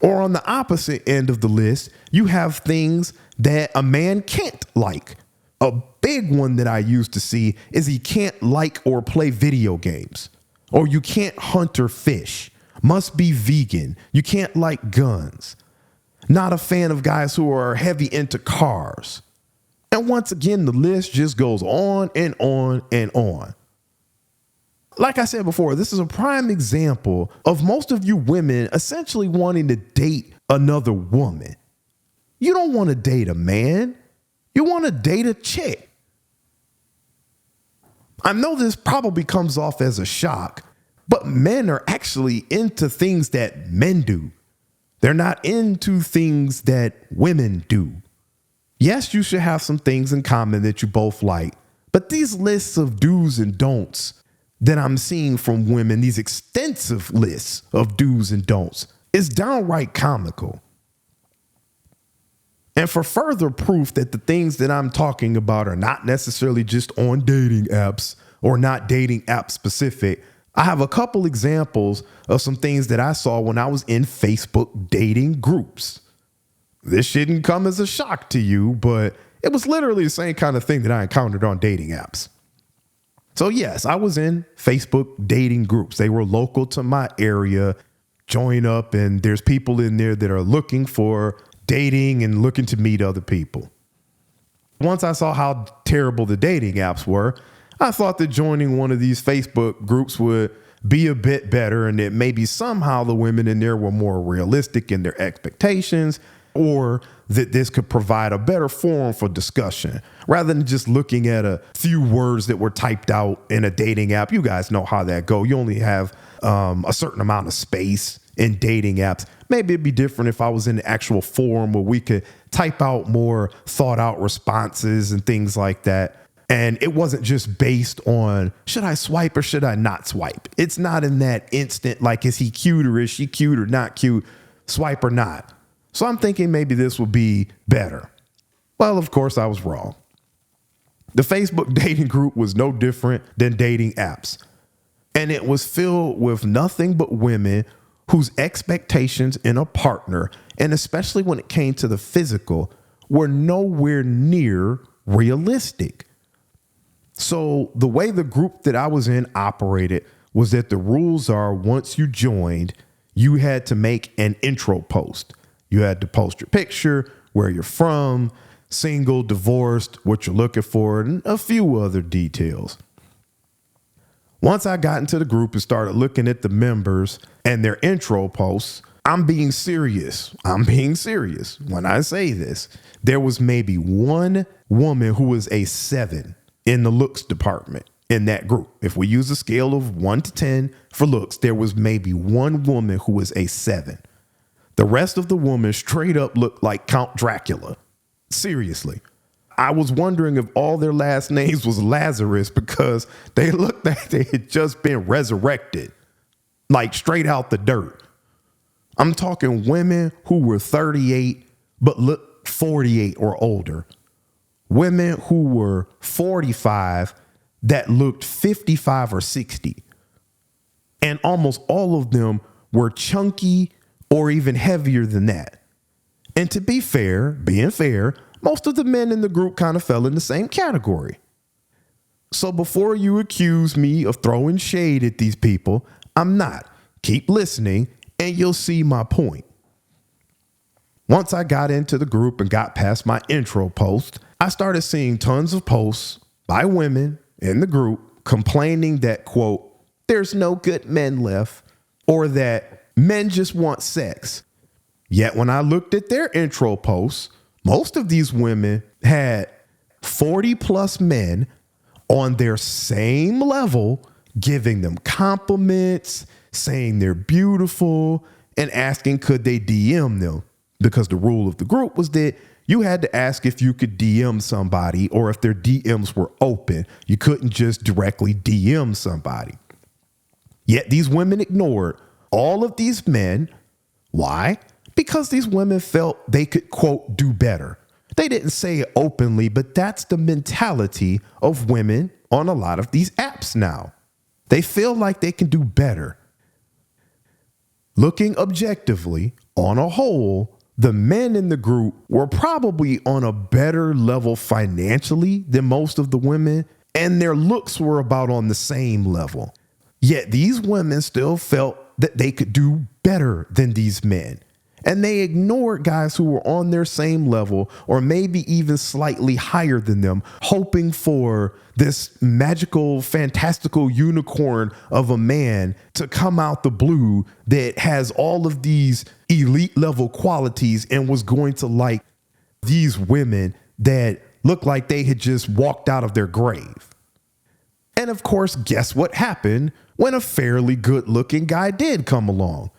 S1: Or on the opposite end of the list, you have things that a man can't like. A big one that I used to see is he can't like or play video games, or you can't hunt or fish, must be vegan, you can't like guns. Not a fan of guys who are heavy into cars. And once again, the list just goes on and on and on. Like I said before, this is a prime example of most of you women essentially wanting to date another woman. You don't want to date a man. You want to date a chick. I know this probably comes off as a shock, but men are actually into things that men do. They're not into things that women do. Yes, you should have some things in common that you both like, but these lists of do's and don'ts that I'm seeing from women, these extensive lists of do's and don'ts, is downright comical. And for further proof that the things that I'm talking about are not necessarily just on dating apps or not dating app specific, I have a couple examples of some things that I saw when I was in Facebook dating groups. This shouldn't come as a shock to you, but it was literally the same kind of thing that I encountered on dating apps. So yes, I was in Facebook dating groups. They were local to my area. Join up, and there's people in there that are looking for dating and looking to meet other people. Once I saw how terrible the dating apps were, I thought that joining one of these Facebook groups would be a bit better, and that maybe somehow the women in there were more realistic in their expectations, or that this could provide a better forum for discussion rather than just looking at a few words that were typed out in a dating app. You guys know how that go. You only have a certain amount of space in dating apps. Maybe it'd be different if I was in an actual forum where we could type out more thought out responses and things like that. And it wasn't just based on, should I swipe or should I not swipe? It's not in that instant, like, is he cute or is she cute or not cute, swipe or not. So I'm thinking maybe this would be better. Well, of course, I was wrong. The Facebook dating group was no different than dating apps. And it was filled with nothing but women whose expectations in a partner, and especially when it came to the physical, were nowhere near realistic. So the way the group that I was in operated was that the rules are, once you joined, you had to make an intro post. You had to post your picture, where you're from, single, divorced, what you're looking for, and a few other details. Once I got into the group and started looking at the members and their intro posts, I'm being serious. I'm being serious when I say this. There was maybe one woman who was a 7 in the looks department in that group. If we use a scale of 1 to 10 for looks, there was maybe one woman who was a 7. The rest of the women straight up looked like Count Dracula. Seriously. I was wondering if all their last names was Lazarus, because they looked like they had just been resurrected, like straight out the dirt. I'm talking women who were 38 but looked 48 or older. Women who were 45 that looked 55 or 60. And almost all of them were chunky or even heavier than that. And to be fair, being fair, most of the men in the group kind of fell in the same category. So before you accuse me of throwing shade at these people, I'm not. Keep listening and you'll see my point. Once I got into the group and got past my intro post, I started seeing tons of posts by women in the group complaining that, quote, there's no good men left, or that men just want sex. Yet when I looked at their intro posts, most of these women had 40 plus men on their same level, giving them compliments, saying they're beautiful, and asking could they DM them. Because the rule of the group was that you had to ask if you could DM somebody or if their DMs were open. You couldn't just directly DM somebody. Yet these women ignored all of these men. Why? Because these women felt they could, quote, do better. They didn't say it openly, but that's the mentality of women on a lot of these apps now. They feel like they can do better. Looking objectively, on a whole, the men in the group were probably on a better level financially than most of the women, and their looks were about on the same level. Yet these women still felt that they could do better than these men. And they ignored guys who were on their same level or maybe even slightly higher than them, hoping for this magical, fantastical unicorn of a man to come out the blue that has all of these elite level qualities and was going to like these women that looked like they had just walked out of their grave. And of course, guess what happened when a fairly good looking guy did come along?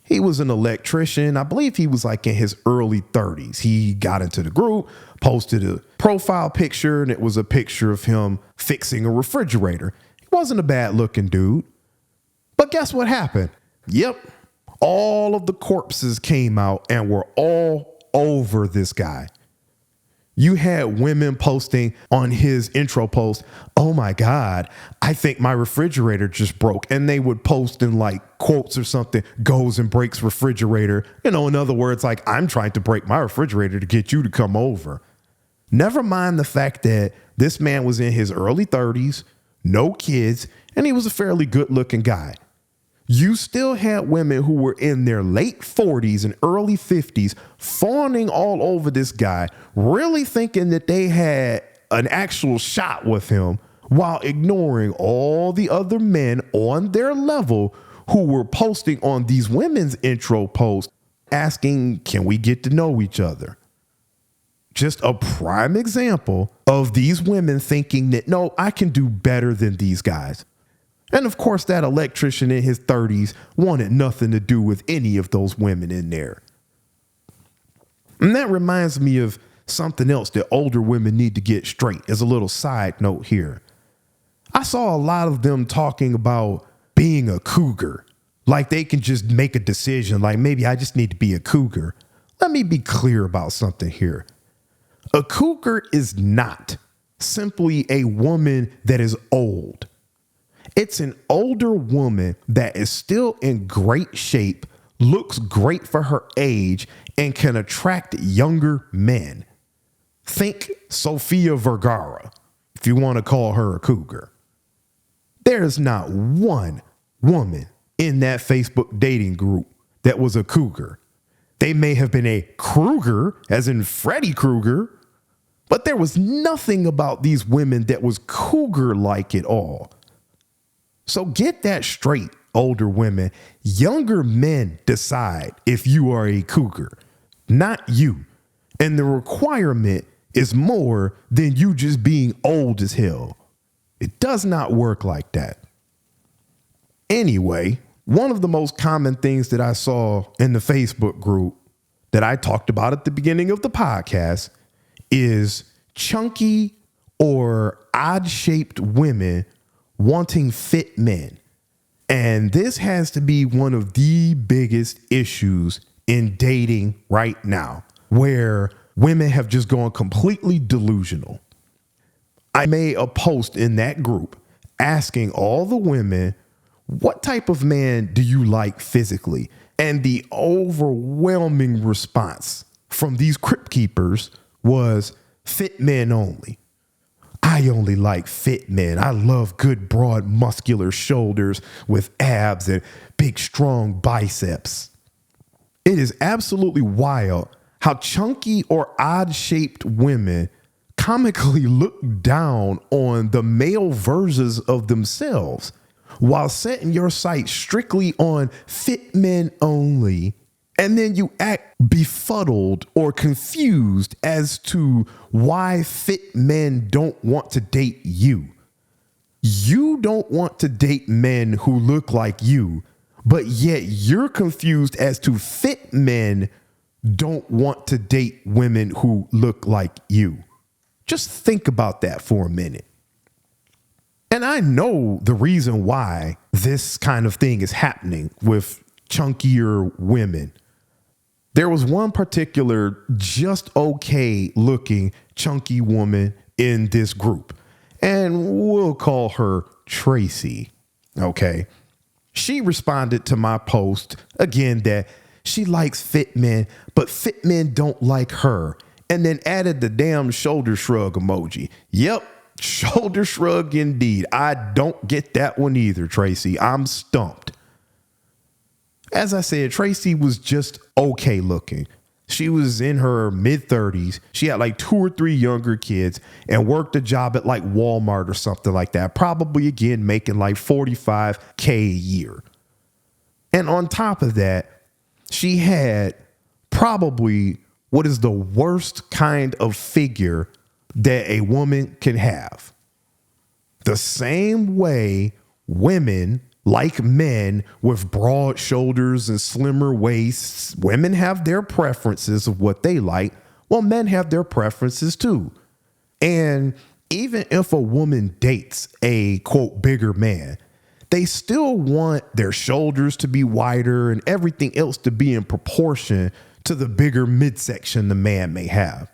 S1: He was an electrician. I believe he was like in his early 30s. He got into the group, posted a profile picture, and it was a picture of him fixing a refrigerator. He wasn't a bad looking dude. But guess what happened? Yep. All of the corpses came out and were all over this guy. You had women posting on his intro post, oh my God, I think my refrigerator just broke. And they would post in like quotes or something, goes and breaks refrigerator. You know, in other words, like, I'm trying to break my refrigerator to get you to come over. Never mind the fact that this man was in his early 30s, no kids, and he was a fairly good looking guy. You still had women who were in their late 40s and early 50s fawning all over this guy, really thinking that they had an actual shot with him while ignoring all the other men on their level who were posting on these women's intro posts asking, can we get to know each other? Just a prime example of these women thinking that, no, I can do better than these guys. And of course, that electrician in his 30s wanted nothing to do with any of those women in there. And that reminds me of something else that older women need to get straight as a little side note here. I saw a lot of them talking about being a cougar, like they can just make a decision, like maybe I just need to be a cougar. Let me be clear about something here. A cougar is not simply a woman that is old. It's an older woman that is still in great shape, looks great for her age, and can attract younger men. Think Sofia Vergara, if you want to call her a cougar. There's not one woman in that Facebook dating group that was a cougar. They may have been a Kruger, as in Freddy Krueger, but there was nothing about these women that was cougar-like at all. So get that straight, older women. Younger men decide if you are a cougar, not you. And the requirement is more than you just being old as hell. It does not work like that. Anyway, one of the most common things that I saw in the Facebook group that I talked about at the beginning of the podcast is chunky or odd-shaped women wanting fit men. And this has to be one of the biggest issues in dating right now, where women have just gone completely delusional. I made a post in that group asking all the women what type of man do you like physically? And the overwhelming response from these crypt keepers was fit men only. I only like fit men. I love good, broad, muscular shoulders with abs and big, strong biceps. It is absolutely wild how chunky or odd-shaped women comically look down on the male versions of themselves while setting your sights strictly on fit men only. And then you act befuddled or confused as to why fit men don't want to date you. You don't want to date men who look like you, but yet you're confused as to fit men don't want to date women who look like you. Just think about that for a minute. And I know the reason why this kind of thing is happening with chunkier women. There was one particular just okay looking chunky woman in this group, and we'll call her Tracy. Okay. She responded to my post again that she likes fit men, but fit men don't like her, and then added the damn shoulder shrug emoji. Yep. Shoulder shrug indeed. I don't get that one either, Tracy. I'm stumped. As I said, Tracy was just okay looking. She was in her mid-30s. She had like 2 or 3 younger kids and worked a job at like Walmart or something like that. Probably again making like $45K a year. And on top of that, she had probably what is the worst kind of figure that a woman can have. The same way women like men with broad shoulders and slimmer waists, women have their preferences of what they like. Well, men have their preferences too. And even if a woman dates a quote bigger man, they still want their shoulders to be wider and everything else to be in proportion to the bigger midsection the man may have.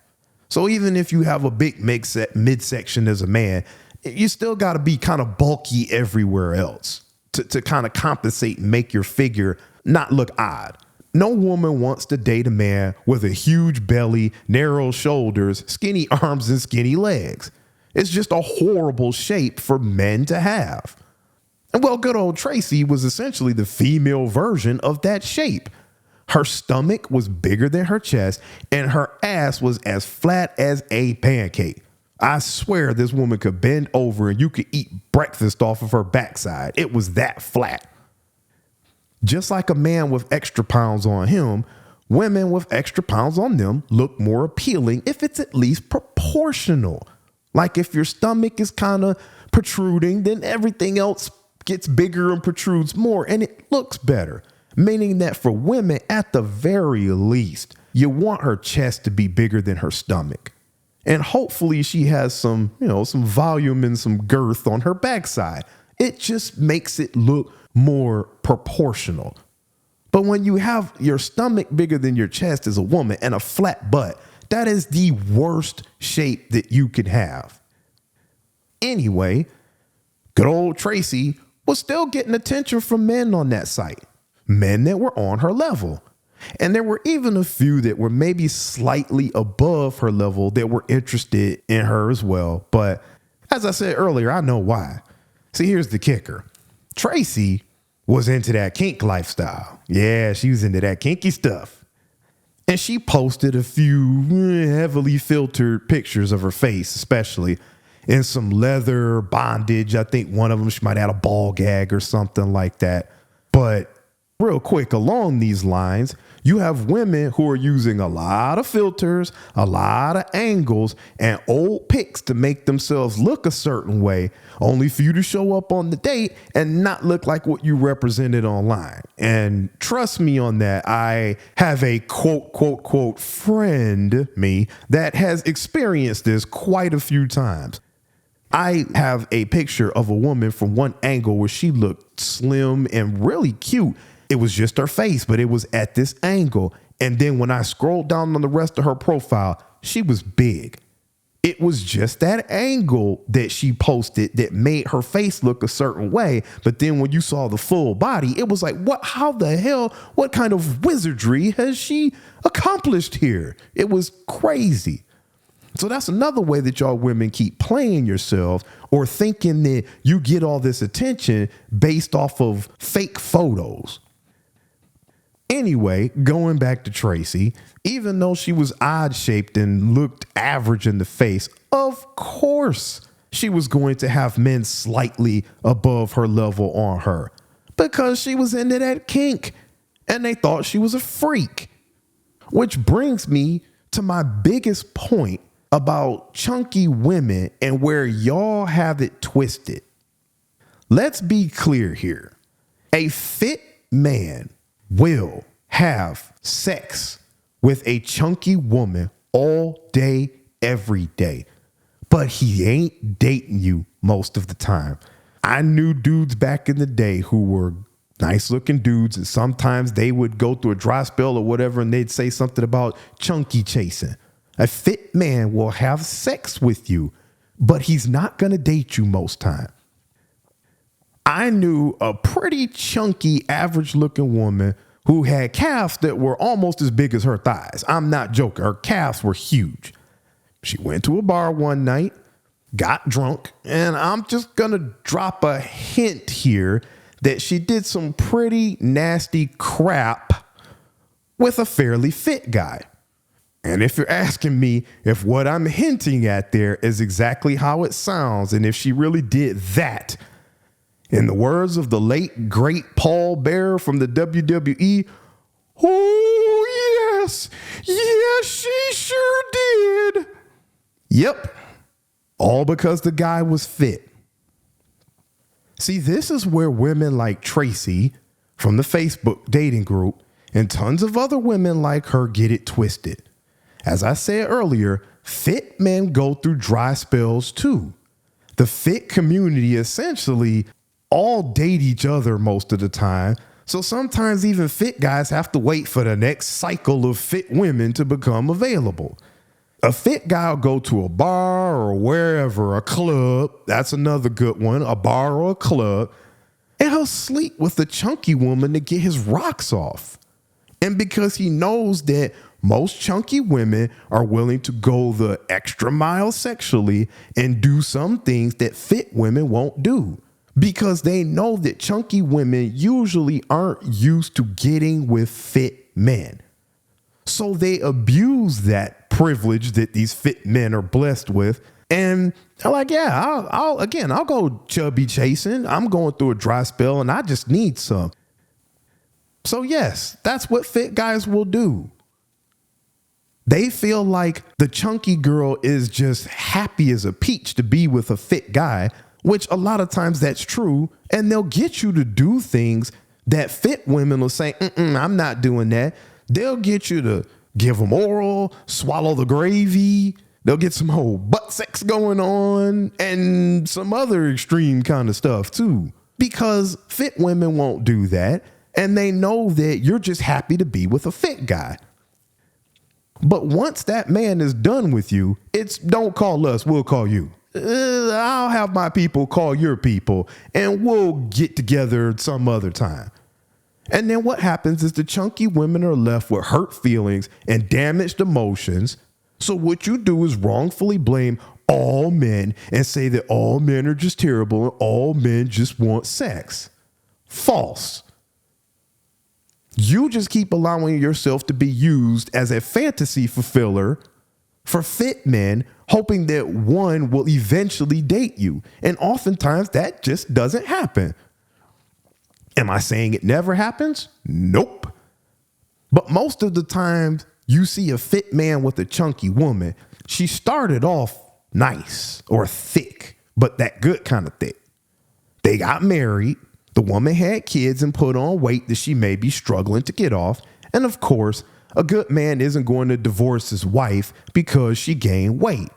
S1: So even if you have a big midsection as a man, you still got to be kind of bulky everywhere else to kind of compensate and make your figure not look odd. No woman wants to date a man with a huge belly, narrow shoulders, skinny arms, and skinny legs. It's just a horrible shape for men to have. And well, good old Tracy was essentially the female version of that shape. Her stomach was bigger than her chest, and her ass was as flat as a pancake. I swear this woman could bend over and you could eat breakfast off of her backside. It was that flat. Just like a man with extra pounds on him, women with extra pounds on them look more appealing if it's at least proportional. Like if your stomach is kind of protruding, then everything else gets bigger and protrudes more and it looks better. Meaning that for women, at the very least, you want her chest to be bigger than her stomach. And hopefully she has some volume and some girth on her backside. It just makes it look more proportional. But when you have your stomach bigger than your chest as a woman and a flat butt, that is the worst shape that you could have. Anyway, good old Tracy was still getting attention from men on that site. Men that were on her level. And there were even a few that were maybe slightly above her level that were interested in her as well. But as I said earlier, I know why. See, here's the kicker. Tracy was into that kink lifestyle. Yeah, she was into that kinky stuff. And she posted a few heavily filtered pictures of her face, especially in some leather bondage. I think one of them, she might have had a ball gag or something like that. But real quick, along these lines, you have women who are using a lot of filters, a lot of angles, and old pics to make themselves look a certain way, only for you to show up on the date and not look like what you represented online. And trust me on that, I have a quote friend, me, that has experienced this quite a few times. I have a picture of a woman from one angle where she looked slim and really cute. It was just her face, but it was at this angle. And then when I scrolled down on the rest of her profile, she was big. It was just that angle that she posted that made her face look a certain way. But then when you saw the full body, it was like, what? How the hell? What kind of wizardry has she accomplished here? It was crazy. So that's another way that y'all women keep playing yourselves or thinking that you get all this attention based off of fake photos. Anyway, going back to Tracy, even though she was odd-shaped and looked average in the face, of course she was going to have men slightly above her level on her because she was into that kink and they thought she was a freak. Which brings me to my biggest point about chunky women and where y'all have it twisted. Let's be clear here. A fit man will have sex with a chunky woman all day, every day, but he ain't dating you most of the time. I knew dudes back in the day who were nice looking dudes, and sometimes they would go through a dry spell or whatever, and they'd say something about chunky chasing. A fit man will have sex with you, but he's not going to date you most time. I knew a pretty chunky, average looking woman who had calves that were almost as big as her thighs. I'm not joking. Her calves were huge. She went to a bar one night, got drunk, and I'm just going to drop a hint here that she did some pretty nasty crap with a fairly fit guy. And if you're asking me if what I'm hinting at there is exactly how it sounds, and if she really did that, in the words of the late, great Paul Bearer from the WWE, oh, yes, she sure did. Yep, all because the guy was fit. See, this is where women like Tracy from the Facebook dating group and tons of other women like her get it twisted. As I said earlier, fit men go through dry spells too. The fit community essentially all date each other most of the time. So sometimes even fit guys have to wait for the next cycle of fit women to become available. A fit guy will go to a bar or wherever, a club. That's another good one, a bar or a club. And he'll sleep with a chunky woman to get his rocks off. And because he knows that most chunky women are willing to go the extra mile sexually and do some things that fit women won't do. Because they know that chunky women usually aren't used to getting with fit men. So they abuse that privilege that these fit men are blessed with. And they're like, yeah, I'll go chubby chasing. I'm going through a dry spell and I just need some. So yes, that's what fit guys will do. They feel like the chunky girl is just happy as a peach to be with a fit guy, which a lot of times that's true. And they'll get you to do things that fit women will say, I'm not doing that. They'll get you to give them oral, swallow the gravy. They'll get some whole butt sex going on and some other extreme kind of stuff too, because fit women won't do that. And they know that you're just happy to be with a fit guy. But once that man is done with you, it's don't call us, we'll call you. I'll have my people call your people and we'll get together some other time. And then what happens is the chunky women are left with hurt feelings and damaged emotions. So what you do is wrongfully blame all men and say that all men are just terrible and all men just want sex. False. You just keep allowing yourself to be used as a fantasy fulfiller for fit men, hoping that one will eventually date you. And oftentimes that just doesn't happen. Am I saying it never happens? Nope. But most of the time you see a fit man with a chunky woman, she started off nice or thick, but that good kind of thick. They got married. The woman had kids and put on weight that she may be struggling to get off. And of course, a good man isn't going to divorce his wife because she gained weight.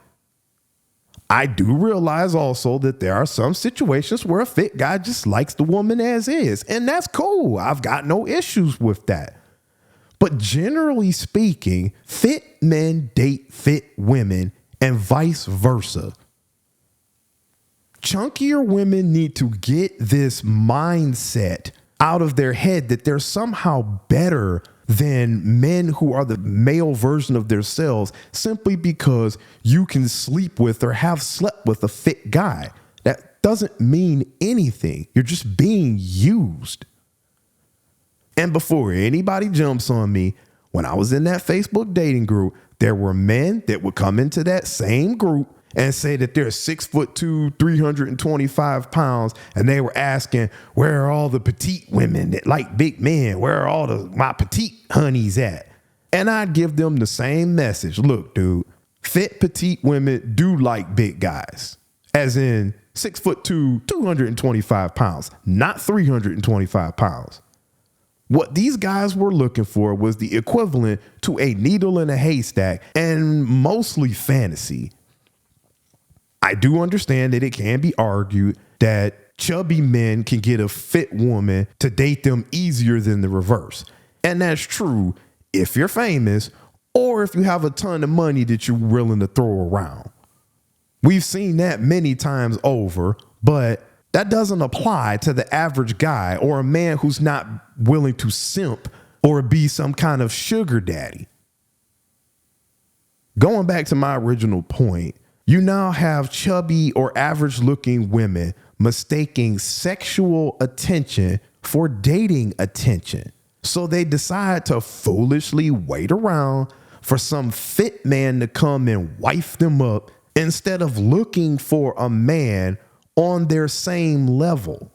S1: I do realize also that there are some situations where a fit guy just likes the woman as is, and that's cool. I've got no issues with that. But generally speaking, fit men date fit women and vice versa. Chunkier women need to get this mindset out of their head that they're somehow better than men who are the male version of themselves simply because you can sleep with or have slept with a fit guy. That doesn't mean anything. You're just being used. And before anybody jumps on me, when I was in that Facebook dating group, there were men that would come into that same group and say that they're 6'2", 325 pounds. And they were asking, where are all the petite women that like big men? Where are all my petite honeys at? And I'd give them the same message. Look, dude, fit petite women do like big guys, as in 6'2", 225 pounds, not 325 pounds. What these guys were looking for was the equivalent to a needle in a haystack and mostly fantasy. I do understand that it can be argued that chubby men can get a fit woman to date them easier than the reverse. And that's true if you're famous or if you have a ton of money that you're willing to throw around. We've seen that many times over, but that doesn't apply to the average guy or a man who's not willing to simp or be some kind of sugar daddy. Going back to my original point, you now have chubby or average looking women mistaking sexual attention for dating attention. So they decide to foolishly wait around for some fit man to come and wife them up instead of looking for a man on their same level.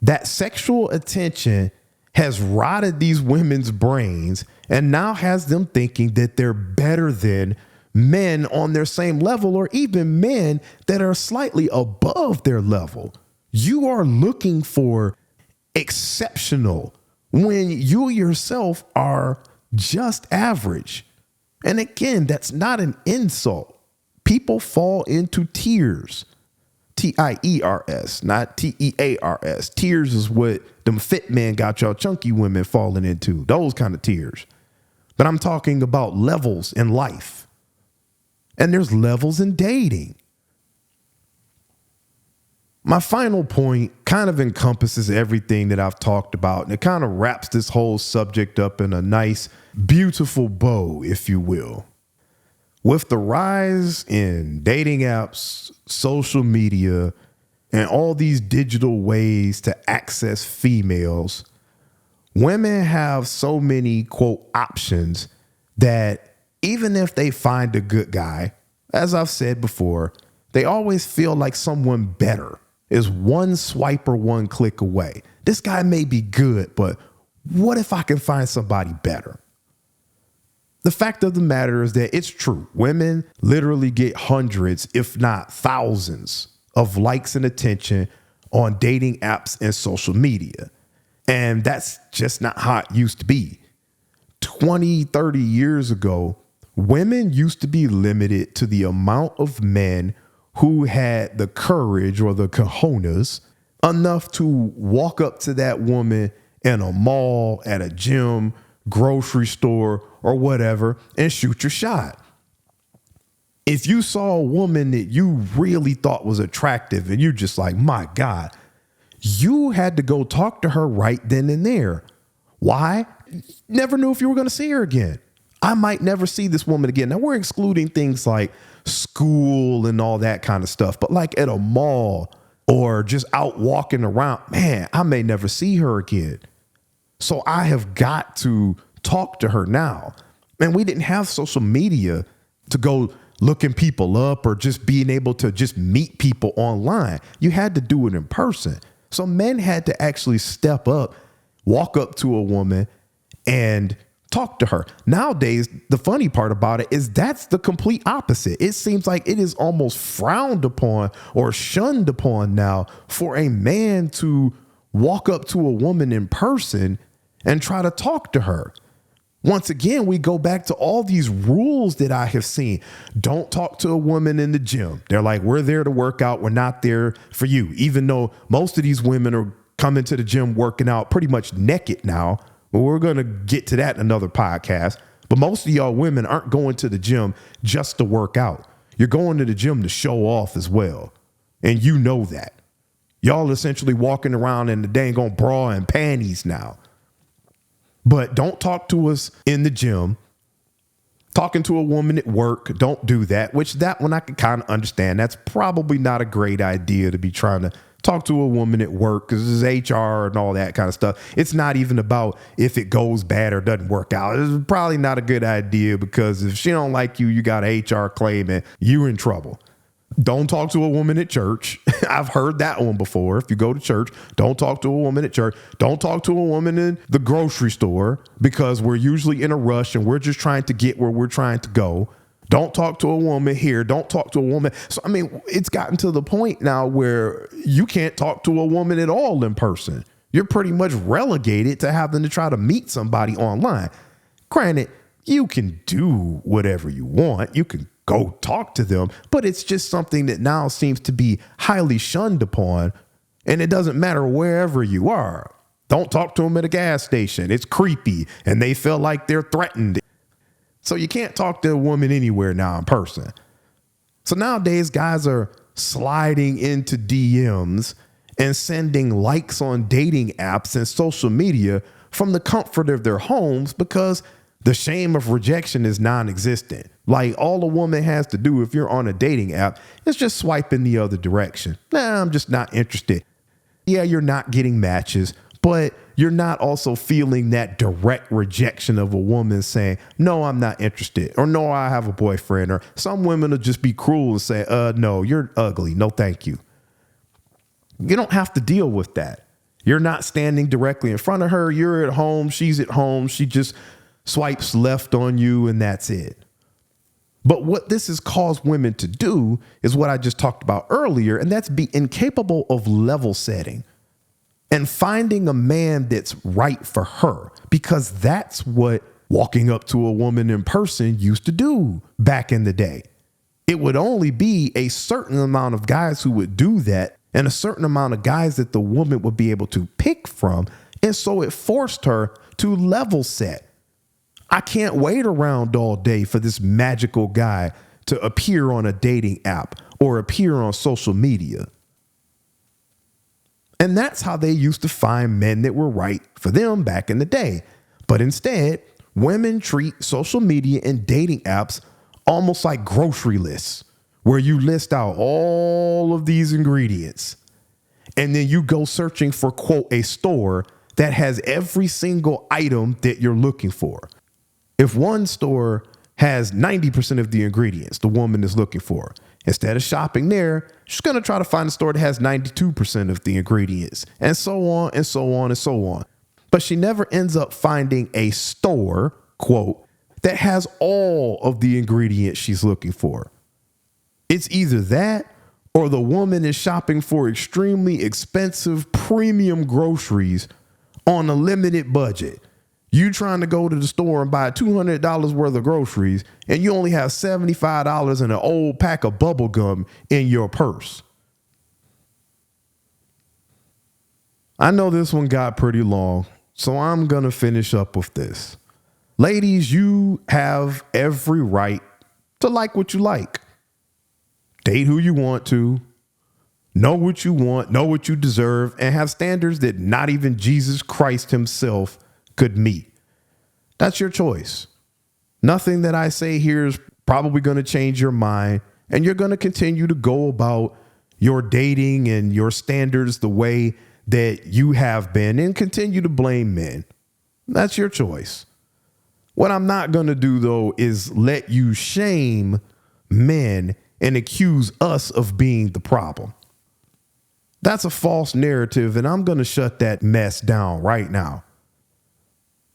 S1: That sexual attention has rotted these women's brains and now has them thinking that they're better than men on their same level or even men that are slightly above their level. You are looking for exceptional when you yourself are just average. And again, that's not an insult. People fall into tiers. Tiers, not tears. Tiers is what them fit men got y'all chunky women falling into. Those kind of tiers. But I'm talking about levels in life. And there's levels in dating. My final point kind of encompasses everything that I've talked about, and it kind of wraps this whole subject up in a nice, beautiful bow, if you will. With the rise in dating apps, social media, and all these digital ways to access females, women have so many, quote, options that even if they find a good guy, as I've said before, they always feel like someone better is one swipe or one click away. This guy may be good, but what if I can find somebody better? The fact of the matter is that it's true. Women literally get hundreds, if not thousands, of likes and attention on dating apps and social media. And that's just not how it used to be. 20, 30 years ago, women used to be limited to the amount of men who had the courage or the cojones enough to walk up to that woman in a mall, at a gym, grocery store, or whatever, and shoot your shot. If you saw a woman that you really thought was attractive and you're just like, my God, you had to go talk to her right then and there. Why? Never knew if you were going to see her again. I might never see this woman again. Now, we're excluding things like school and all that kind of stuff, but like at a mall or just out walking around, man, I may never see her again. So I have got to talk to her now. And we didn't have social media to go looking people up or just being able to just meet people online. You had to do it in person. So men had to actually step up, walk up to a woman and talk to her. Nowadays, the funny part about it is that's the complete opposite. It seems like it is almost frowned upon or shunned upon now for a man to walk up to a woman in person and try to talk to her. Once again, we go back to all these rules that I have seen. Don't talk to a woman in the gym. They're like, we're there to work out. We're not there for you. Even though most of these women are coming to the gym working out pretty much naked now. Well, we're going to get to that in another podcast. But most of y'all women aren't going to the gym just to work out. You're going to the gym to show off as well. And you know that. Y'all essentially walking around in the dang on bra and panties now. But don't talk to us in the gym. Talking to a woman at work, don't do that, which that one I can kind of understand. That's probably not a great idea to be trying to talk to a woman at work because it's HR and all that kind of stuff. It's not even about if it goes bad or doesn't work out. It's probably not a good idea because if she don't like you, you got an HR claim and you're in trouble. Don't talk to a woman at church. I've heard that one before. If you go to church, don't talk to a woman at church. Don't talk to a woman in the grocery store because we're usually in a rush and we're just trying to get where we're trying to go. Don't talk to a woman here. Don't talk to a woman. So, I mean, it's gotten to the point now where you can't talk to a woman at all in person. You're pretty much relegated to having to try to meet somebody online. Granted, you can do whatever you want. You can go talk to them, but it's just something that now seems to be highly shunned upon. And it doesn't matter wherever you are. Don't talk to them at a gas station. It's creepy and they feel like they're threatened. So you can't talk to a woman anywhere now in person. So nowadays, guys are sliding into DMs and sending likes on dating apps and social media from the comfort of their homes because the shame of rejection is non-existent. Like all a woman has to do if you're on a dating app is just swipe in the other direction. Nah, I'm just not interested. Yeah, you're not getting matches, but you're not also feeling that direct rejection of a woman saying, no, I'm not interested, or no, I have a boyfriend, or some women will just be cruel and say, no, you're ugly. No, thank you. You don't have to deal with that. You're not standing directly in front of her. You're at home. She's at home. She just swipes left on you and that's it. But what this has caused women to do is what I just talked about earlier, and that's be incapable of level setting and finding a man that's right for her, because that's what walking up to a woman in person used to do back in the day. It would only be a certain amount of guys who would do that and a certain amount of guys that the woman would be able to pick from. And so it forced her to level set. I can't wait around all day for this magical guy to appear on a dating app or appear on social media. And that's how they used to find men that were right for them back in the day. But instead, women treat social media and dating apps almost like grocery lists, where you list out all of these ingredients and then you go searching for, quote, a store that has every single item that you're looking for. If one store has 90% of the ingredients the woman is looking for, instead of shopping there, she's going to try to find a store that has 92% of the ingredients, and so on and so on and so on. But she never ends up finding a store, quote, that has all of the ingredients she's looking for. It's either that or the woman is shopping for extremely expensive premium groceries on a limited budget. You trying to go to the store and buy $200 worth of groceries and you only have $75 and an old pack of bubble gum in your purse. I know this one got pretty long, so I'm going to finish up with this. Ladies, you have every right to like what you like. Date who you want to. Know what you want, know what you deserve, and have standards that not even Jesus Christ himself could meet. That's your choice. Nothing that I say here is probably going to change your mind, and you're going to continue to go about your dating and your standards the way that you have been and continue to blame men. That's your choice. What I'm not going to do, though, is let you shame men and accuse us of being the problem. That's a false narrative, and I'm going to shut that mess down right now.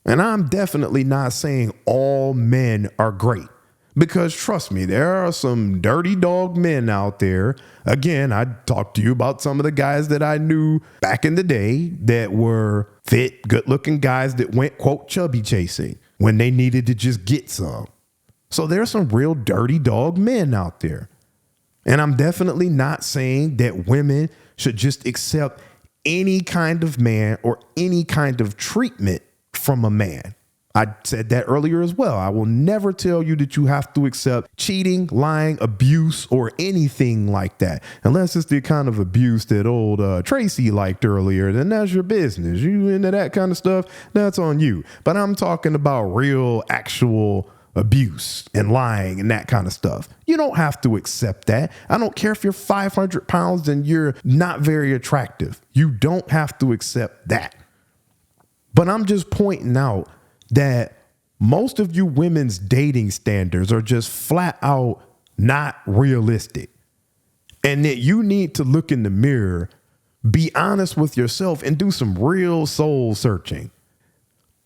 S1: And I'm definitely not saying all men are great, because trust me, there are some dirty dog men out there. Again, I talked to you about some of the guys that I knew back in the day that were fit, good looking guys that went, quote, chubby chasing when they needed to just get some. So there's some real dirty dog men out there. And I'm definitely not saying that women should just accept any kind of man or any kind of treatment from a man. I said that earlier as well. I will never tell you that you have to accept cheating, lying, abuse, or anything like that. Unless it's the kind of abuse that old Tracy liked earlier, then that's your business. You into that kind of stuff, that's on you. But I'm talking about real, actual abuse and lying and that kind of stuff. You don't have to accept that. I don't care if you're 500 pounds and you're not very attractive. You don't have to accept that. But I'm just pointing out that most of you women's dating standards are just flat out not realistic. And that you need to look in the mirror, be honest with yourself, and do some real soul searching.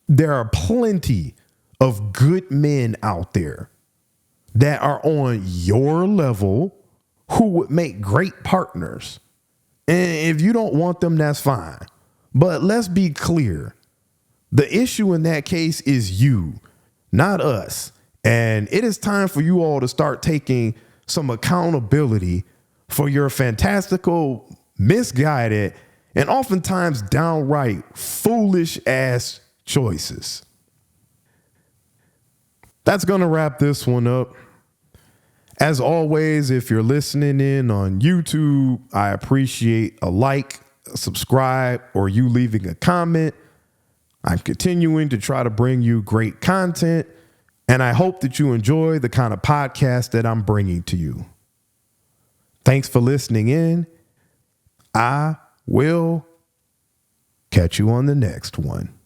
S1: There are plenty of good men out there that are on your level who would make great partners. And if you don't want them, that's fine. But let's be clear. The issue in that case is you, not us. And it is time for you all to start taking some accountability for your fantastical, misguided, and oftentimes downright foolish ass choices. That's going to wrap this one up. As always, if you're listening in on YouTube, I appreciate a like, a subscribe, or you leaving a comment. I'm continuing to try to bring you great content, and I hope that you enjoy the kind of podcast that I'm bringing to you. Thanks for listening in. I will catch you on the next one.